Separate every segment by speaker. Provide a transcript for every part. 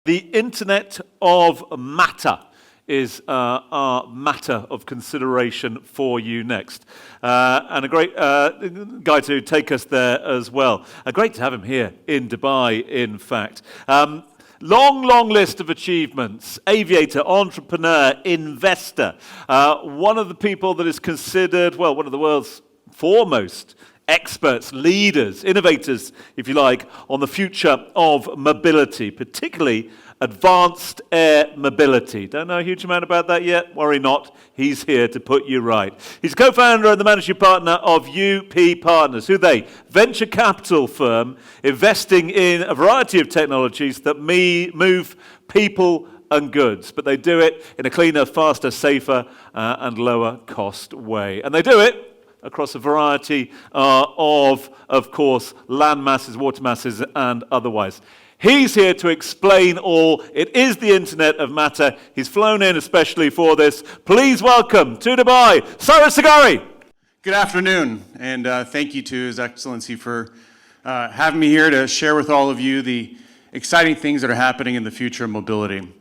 Speaker 1: The Internet of Matter is our matter of consideration for you next. And a great guy to take us there as well. Great to have him here in Dubai, in fact. Long list of achievements. Aviator, entrepreneur, investor. One of the people that is considered, well, one of the world's foremost experts, leaders, innovators, if you like, on the future of mobility, particularly advanced air mobility. Don't know a huge amount about that yet? Worry not, he's here to put you right. He's co-founder and the managing partner of UP Partners. Who are they? Venture capital firm investing in a variety of technologies that move people and goods, but they do it in a cleaner, faster, safer, and lower cost way. And they do it across a variety of course, land masses, water masses, and otherwise. He's here to explain all. It is the Internet of Matter. He's flown in especially for this. Please welcome to Dubai, Cyrus Zaghari.
Speaker 2: Good afternoon, and thank you to His Excellency for having me here to share with all of you the exciting things that are happening in the future of mobility.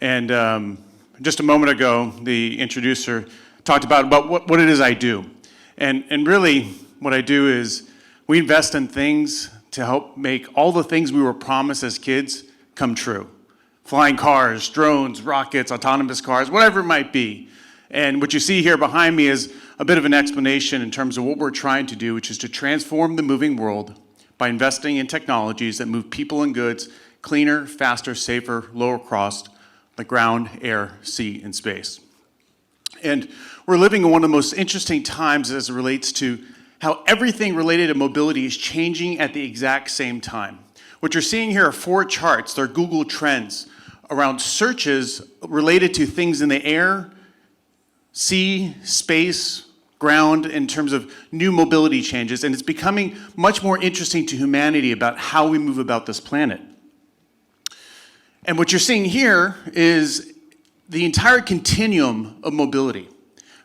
Speaker 2: And just a moment ago, the introducer talked about what it is I do. And really, what I do is we invest in things to help make all the things we were promised as kids come true. Flying cars, drones, rockets, autonomous cars, whatever it might be. And what you see here behind me is a bit of an explanation in terms of what we're trying to do, which is to transform the moving world by investing in technologies that move people and goods cleaner, faster, safer, lower cost, the ground, air, sea, and space. And we're living in one of the most interesting times as it relates to how everything related to mobility is changing at the exact same time. What you're seeing here are 4 charts. They're Google Trends around searches related to things in the air, sea, space, ground, in terms of new mobility changes. And it's becoming much more interesting to humanity about how we move about this planet. And what you're seeing here is the entire continuum of mobility,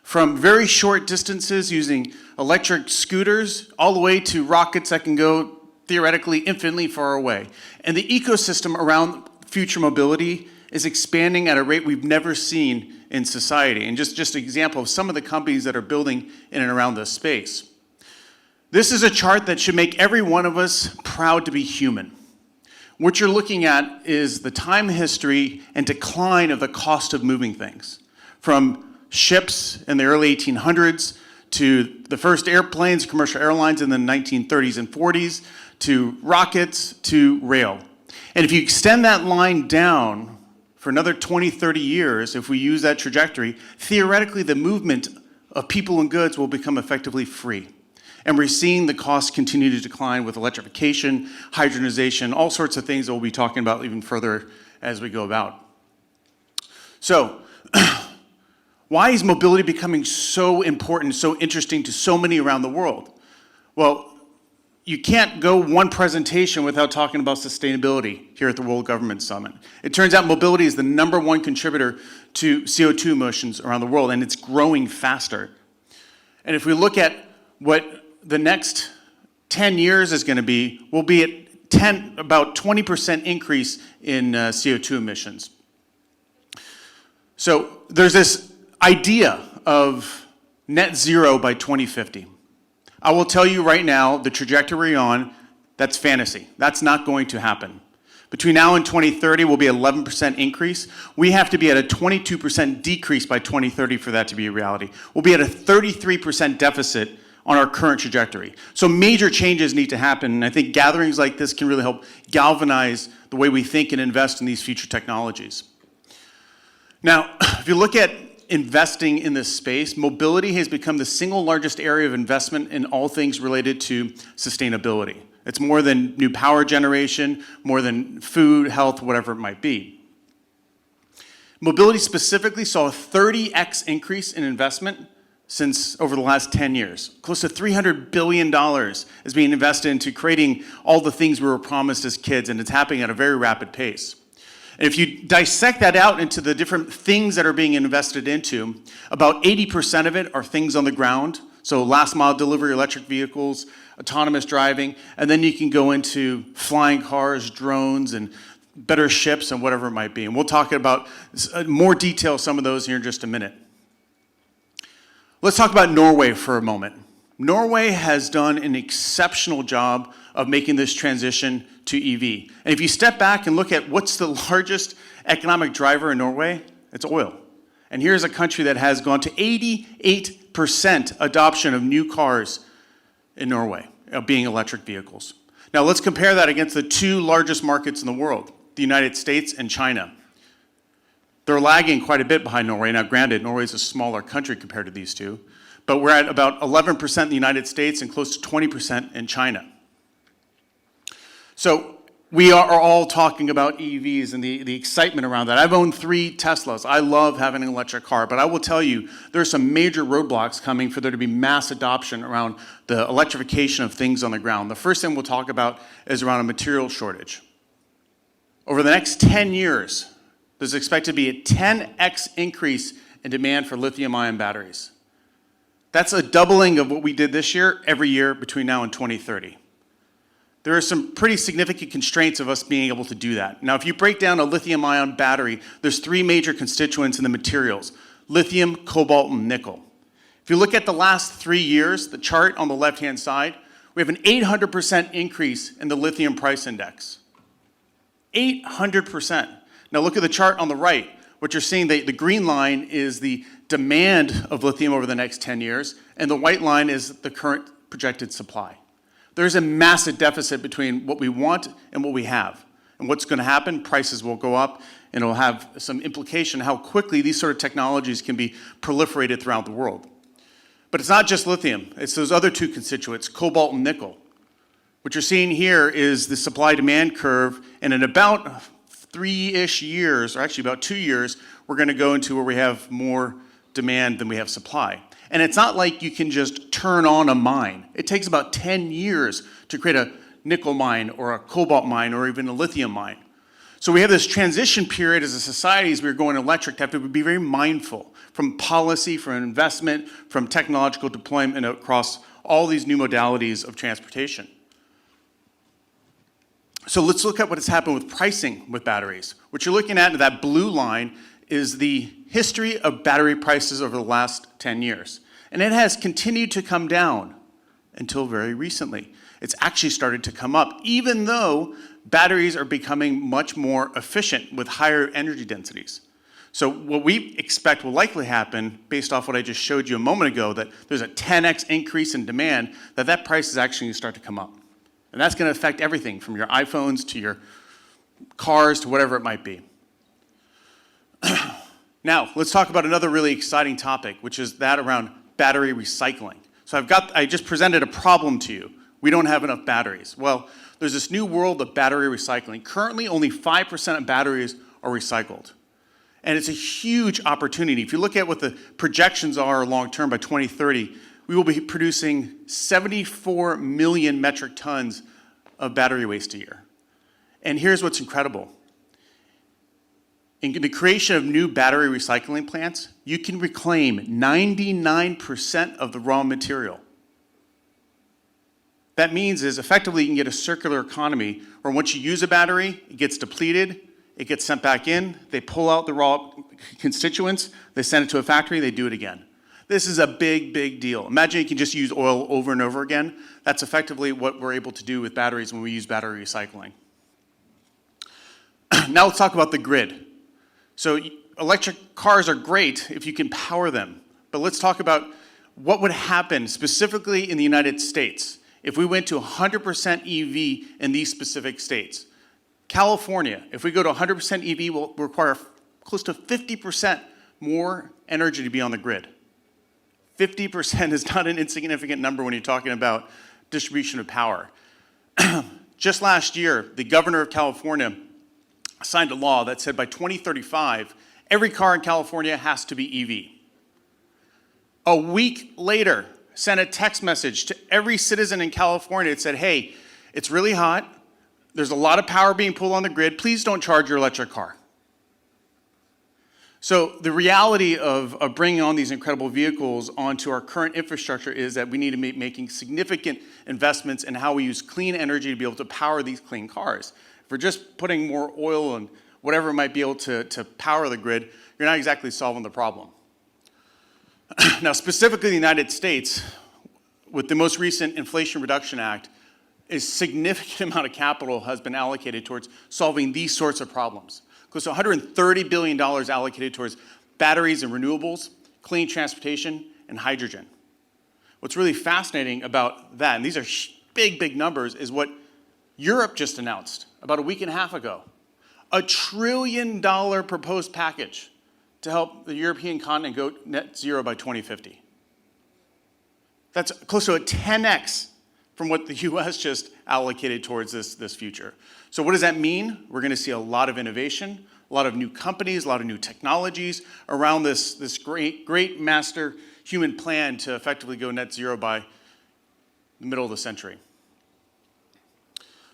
Speaker 2: from very short distances using electric scooters all the way to rockets that can go theoretically infinitely far away. And the ecosystem around future mobility is expanding at a rate we've never seen in society. And just an example of some of the companies that are building in and around this space. This is a chart that should make every one of us proud to be human. What you're looking at is the time history and decline of the cost of moving things. From ships in the early 1800s to the first airplanes, commercial airlines in the 1930s and 40s, to rockets, to rail. And if you extend that line down for another 20, 30 years, if we use that trajectory, theoretically the movement of people and goods will become effectively free. And we're seeing the costs continue to decline with electrification, hydrogenization, all sorts of things that we'll be talking about even further as we go about. So, why is mobility becoming so important, so interesting to so many around the world? Well, you can't go one presentation without talking about sustainability here at the World Government Summit. It turns out mobility is the #1 contributor to CO2 emissions around the world, and it's growing faster. And if we look at what the next 10 years is going to be, we'll be at about 20% increase in CO2 emissions. So there's this idea of net zero by 2050. I will tell you right now, the trajectory we're on, that's fantasy. That's not going to happen. Between now and 2030 will be an 11% increase. We have to be at a 22% decrease by 2030 for that to be a reality. We'll be at a 33% deficit on our current trajectory. So major changes need to happen, and I think gatherings like this can really help galvanize the way we think and invest in these future technologies. Now, if you look at investing in this space, mobility has become the single largest area of investment in all things related to sustainability. It's more than new power generation, more than food, health, whatever it might be. Mobility specifically saw a 30x increase in investment since over the last 10 years. Close to $300 billion is being invested into creating all the things we were promised as kids, and it's happening at a very rapid pace. And if you dissect that out into the different things that are being invested into, about 80% of it are things on the ground, so last mile delivery, electric vehicles, autonomous driving, and then you can go into flying cars, drones, and better ships, and whatever it might be. And we'll talk about more detail some of those here in just a minute. Let's talk about Norway for a moment. Norway has done an exceptional job of making this transition to EV. And if you step back and look at what's the largest economic driver in Norway, it's oil. And here's a country that has gone to 88% adoption of new cars in Norway, being electric vehicles. Now let's compare that against the two largest markets in the world, the United States and China. They're lagging quite a bit behind Norway. Now granted, Norway is a smaller country compared to these two, but we're at about 11% in the United States and close to 20% in China. So we are all talking about EVs and the excitement around that. I've owned 3 Teslas. I love having an electric car, but I will tell you, there are some major roadblocks coming for there to be mass adoption around the electrification of things on the ground. The first thing we'll talk about is around a material shortage. Over the next 10 years, there's expected to be a 10x increase in demand for lithium-ion batteries. That's a doubling of what we did this year, every year between now and 2030. There are some pretty significant constraints of us being able to do that. Now, if you break down a lithium-ion battery, there's 3 major constituents in the materials: lithium, cobalt, and nickel. If you look at the last 3 years, the chart on the left-hand side, we have an 800% increase in the lithium price index. 800%. Now look at the chart on the right. What you're seeing, the green line is the demand of lithium over the next 10 years, and the white line is the current projected supply. There's a massive deficit between what we want and what we have. And what's going to happen? Prices will go up, and it'll have some implication how quickly these sort of technologies can be proliferated throughout the world. But it's not just lithium. It's those other 2 constituents, cobalt and nickel. What you're seeing here is the supply-demand curve, and in about 3-ish years, or actually about 2 years, we're going to go into where we have more demand than we have supply. And it's not like you can just turn on a mine. It takes about 10 years to create a nickel mine or a cobalt mine or even a lithium mine. So we have this transition period as a society as we're going electric to have to be very mindful from policy, from investment, from technological deployment across all these new modalities of transportation. So let's look at what has happened with pricing with batteries. What you're looking at in that blue line is the history of battery prices over the last 10 years. And it has continued to come down until very recently. It's actually started to come up, even though batteries are becoming much more efficient with higher energy densities. So what we expect will likely happen, based off what I just showed you a moment ago, that there's a 10x increase in demand, that price is actually going to start to come up. And that's going to affect everything from your iPhones to your cars to whatever it might be. Now, let's talk about another really exciting topic, which is that around battery recycling. So I just presented a problem to you. We don't have enough batteries. Well, there's this new world of battery recycling. Currently, only 5% of batteries are recycled. And it's a huge opportunity. If you look at what the projections are long-term by 2030, we will be producing 74 million metric tons of battery waste a year. And here's what's incredible. In the creation of new battery recycling plants, you can reclaim 99% of the raw material. That means is effectively you can get a circular economy where once you use a battery, it gets depleted, it gets sent back in, they pull out the raw constituents, they send it to a factory, they do it again. This is a big, big deal. Imagine you can just use oil over and over again. That's effectively what we're able to do with batteries when we use battery recycling. Now let's talk about the grid. So electric cars are great if you can power them. But let's talk about what would happen specifically in the United States if we went to 100% EV in these specific states. California, if we go to 100% EV, will require close to 50% more energy to be on the grid. 50% is not an insignificant number when you're talking about distribution of power. Just last year, the governor of California signed a law that said by 2035, every car in California has to be EV. A week later, sent a text message to every citizen in California that said, hey, it's really hot, there's a lot of power being pulled on the grid, please don't charge your electric car. So the reality of bringing on these incredible vehicles onto our current infrastructure is that we need to be making significant investments in how we use clean energy to be able to power these clean cars. If we're just putting more oil and whatever might be able to power the grid, you're not exactly solving the problem. Now, specifically the United States, with the most recent Inflation Reduction Act, a significant amount of capital has been allocated towards solving these sorts of problems. Close to $130 billion allocated towards batteries and renewables, clean transportation, and hydrogen. What's really fascinating about that, and these are big, big numbers, is what Europe just announced about a week and a half ago. $1 trillion proposed package to help the European continent go net zero by 2050. That's close to a 10x from what the US just allocated towards this future. So what does that mean? We're gonna see a lot of innovation, a lot of new companies, a lot of new technologies around this great master human plan to effectively go net zero by the middle of the century.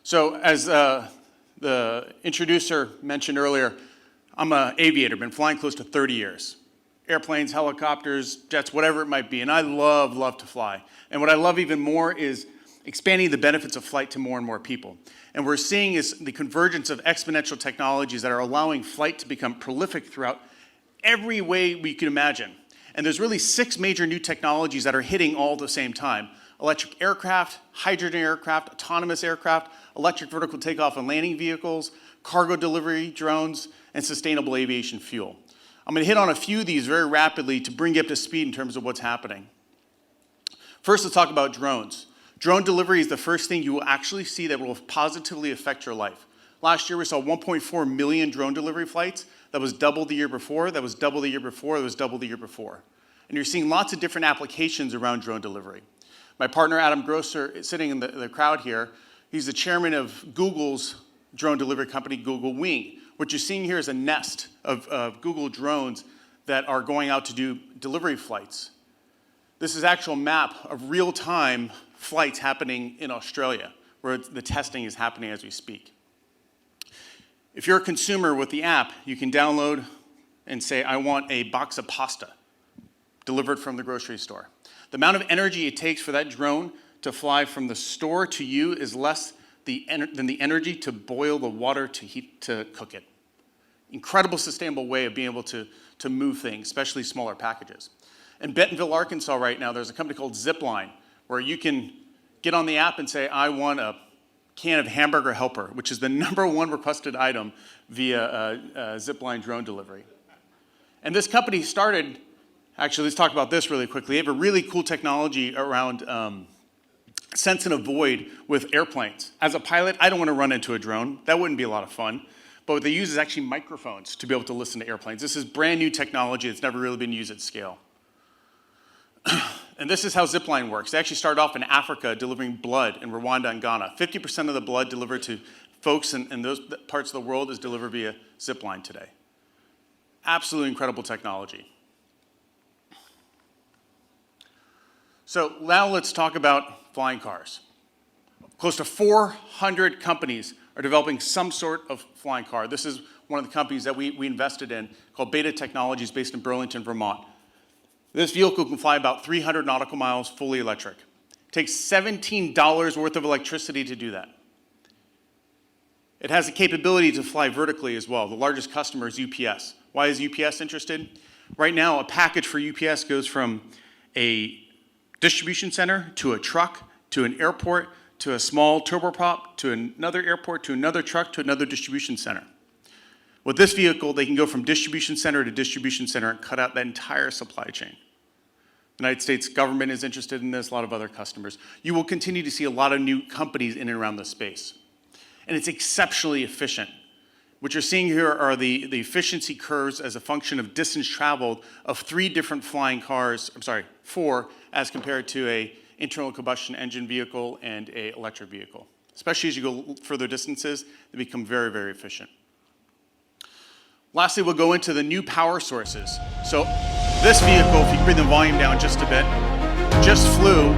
Speaker 2: So as the introducer mentioned earlier, I'm an aviator, been flying close to 30 years. Airplanes, helicopters, jets, whatever it might be, and I love to fly. And what I love even more is expanding the benefits of flight to more and more people. And we're seeing is the convergence of exponential technologies that are allowing flight to become prolific throughout every way we can imagine. And there's really 6 major new technologies that are hitting all at the same time. Electric aircraft, hydrogen aircraft, autonomous aircraft, electric vertical takeoff and landing vehicles, cargo delivery drones, and sustainable aviation fuel. I'm going to hit on a few of these very rapidly to bring you up to speed in terms of what's happening. First, let's talk about drones. Drone delivery is the first thing you will actually see that will positively affect your life. Last year, we saw 1.4 million drone delivery flights. That was double the year before, that was double the year before, that was double the year before. And you're seeing lots of different applications around drone delivery. My partner, Adam Grosser, sitting in the crowd here, he's the chairman of Google's drone delivery company, Google Wing. What you're seeing here is a nest of Google drones that are going out to do delivery flights. This is an actual map of real-time flights happening in Australia, where the testing is happening as we speak. If you're a consumer with the app, you can download and say, I want a box of pasta delivered from the grocery store. The amount of energy it takes for that drone to fly from the store to you is less than the energy to boil the water to cook it. Incredible sustainable way of being able to move things, especially smaller packages. In Bentonville, Arkansas right now, there's a company called Zipline, where you can get on the app and say, I want a can of Hamburger Helper, which is the #1 requested item via Zipline drone delivery. And this company started, actually, let's talk about this really quickly. They have a really cool technology around sense and avoid with airplanes. As a pilot, I don't want to run into a drone. That wouldn't be a lot of fun. But what they use is actually microphones to be able to listen to airplanes. This is brand new technology that's never really been used at scale. And this is how Zipline works. They actually started off in Africa delivering blood in Rwanda and Ghana. 50% of the blood delivered to folks in those parts of the world is delivered via Zipline today. Absolutely incredible technology. So now let's talk about flying cars. Close to 400 companies are developing some sort of flying car. This is one of the companies that we invested in called Beta Technologies based in Burlington, Vermont. This vehicle can fly about 300 nautical miles fully electric. It takes $17 worth of electricity to do that. It has the capability to fly vertically as well. The largest customer is UPS. Why is UPS interested? Right now, a package for UPS goes from a distribution center to a truck to an airport to a small turboprop to another airport to another truck to another distribution center. With this vehicle, they can go from distribution center to distribution center and cut out that entire supply chain. The United States government is interested in this, a lot of other customers. You will continue to see a lot of new companies in and around this space. And it's exceptionally efficient. What you're seeing here are the efficiency curves as a function of distance traveled of 4 as compared to a internal combustion engine vehicle and a electric vehicle. Especially as you go further distances, they become very, very efficient. Lastly, we'll go into the new power sources. So this vehicle, if you can bring the volume down just a bit, just flew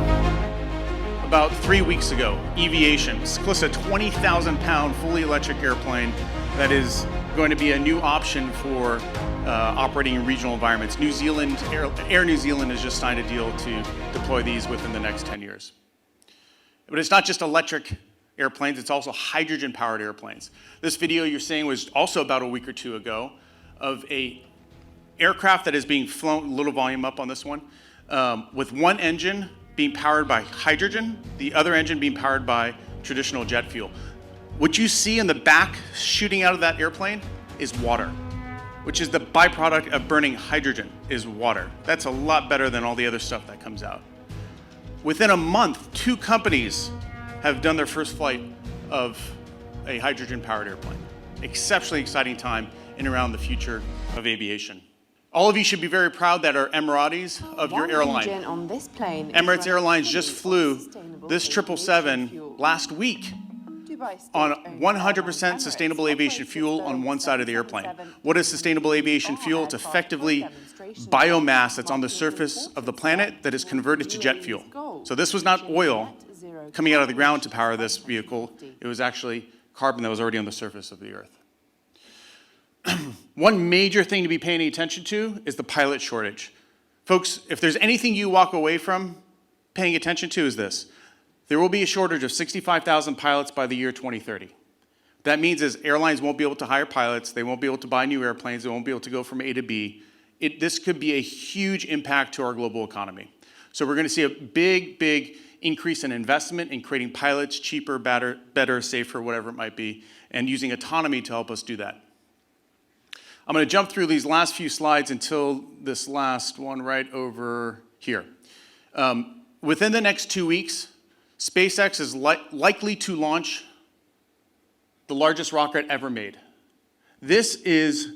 Speaker 2: about 3 weeks ago, Eviation. It's close to a 20,000-pound fully electric airplane that is going to be a new option for operating in regional environments. New Zealand, Air New Zealand has just signed a deal to deploy these within the next 10 years. But it's not just electric airplanes. It's also hydrogen-powered airplanes. This video you're seeing was also about a week or two ago of a aircraft that is being flown, a little volume up on this one, with one engine being powered by hydrogen, the other engine being powered by traditional jet fuel. What you see in the back shooting out of that airplane is water, which is the byproduct of burning hydrogen, is water. That's a lot better than all the other stuff that comes out. Within a month, 2 companies have done their first flight of a hydrogen-powered airplane. Exceptionally exciting time in around the future of aviation. All of you should be very proud that are Emiratis of your airline. Emirates Airlines just flew this 777 last week on 100% sustainable aviation fuel on one side of the airplane. What is sustainable aviation fuel? It's effectively biomass that's on the surface of the planet that is converted to jet fuel. So this was not oil coming out of the ground to power this vehicle. It was actually carbon that was already on the surface of the earth. One major thing to be paying attention to is the pilot shortage. Folks, if there's anything you walk away from paying attention to is this. There will be a shortage of 65,000 pilots by the year 2030. That means is airlines won't be able to hire pilots, they won't be able to buy new airplanes, they won't be able to go from A to B. This could be a huge impact to our global economy. So we're going to see a big increase in investment in creating pilots cheaper, better, safer, whatever it might be, and using autonomy to help us do that. I'm going to jump through these last few slides until this last one right over here. Within the next 2 weeks, SpaceX is likely to launch the largest rocket ever made. This is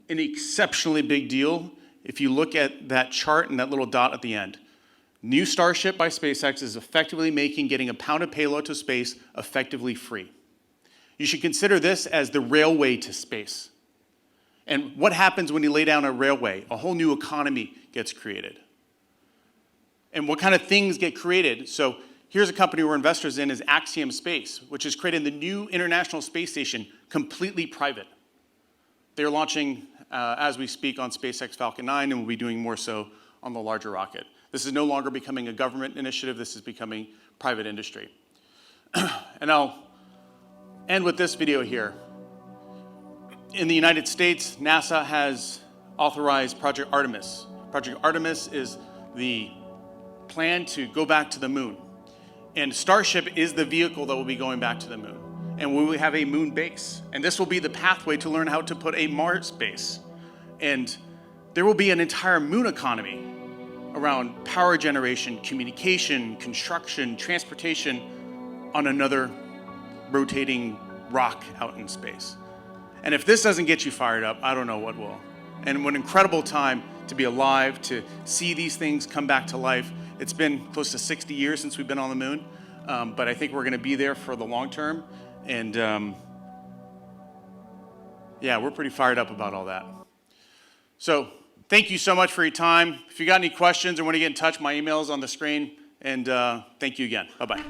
Speaker 2: an exceptionally big deal if you look at that chart and that little dot at the end. New Starship by SpaceX is effectively making getting a pound of payload to space effectively free. You should consider this as the railway to space. And what happens when you lay down a railway? A whole new economy gets created. And what kind of things get created? So here's a company we're investors in, is Axiom Space, which is creating the new International Space Station completely private. They're launching, as we speak, on SpaceX Falcon 9, and will be doing more so on the larger rocket. This is no longer becoming a government initiative, this is becoming private industry. And I'll end with this video here. In the United States, NASA has authorized Project Artemis. Project Artemis is the plan to go back to the moon. And Starship is the vehicle that will be going back to the moon. And we will have a moon base. And this will be the pathway to learn how to put a Mars base. And there will be an entire moon economy around power generation, communication, construction, transportation on another rotating rock out in space. And if this doesn't get you fired up, I don't know what will. And what an incredible time to be alive, to see these things come back to life. It's been close to 60 years since we've been on the moon, but I think we're going to be there for the long term. And yeah, we're pretty fired up about all that. So thank you so much for your time. If you got any questions or want to get in touch, my email is on the screen. And thank you again. Bye-bye.